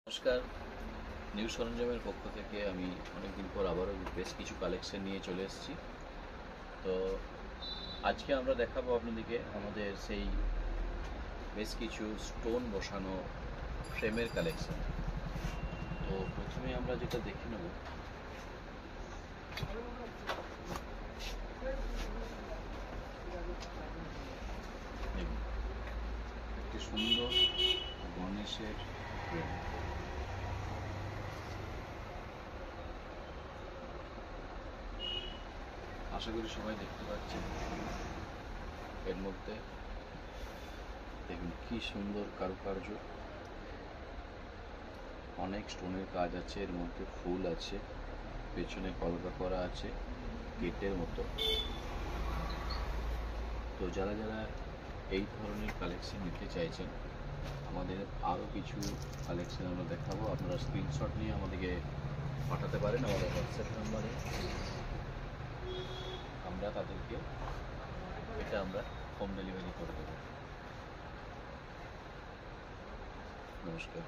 নমস্কার, নিউ সরঞ্জামের পক্ষ থেকে আমি অনেকদিন পর আবারও বেশ কিছু কালেকশন নিয়ে চলে এসেছি। তো আজকে আমরা দেখাবো আপনাদেরকে আমাদের সেই বেশ কিছু স্টোন বসানো ফ্রেমের কালেকশন। তো প্রথমে আমরা যেটা দেখে নেব, একটি সুন্দর গণেশের ফ্রেম। আশা করি সবাই দেখতে পাচ্ছেন। এর মধ্যে দেখুন কি সুন্দর কারুকার্য, অনেক স্টোনের কাজ আছে, এর মধ্যে ফুল আছে, পেছনে কলকা করা আছে গেটের মতো। তো যারা যারা এই ধরনের কালেকশন নিতে চাইছেন, আমাদের আরও কিছু কালেকশন আমরা দেখাবো। আপনারা স্ক্রিনশট নিয়ে আমাদেরকে পাঠাতে পারেন আমাদের হোয়াটসঅ্যাপ নাম্বারে। আমরা তাদেরকে এটা আমরা হোম ডেলিভারি করে দেবো। নমস্কার।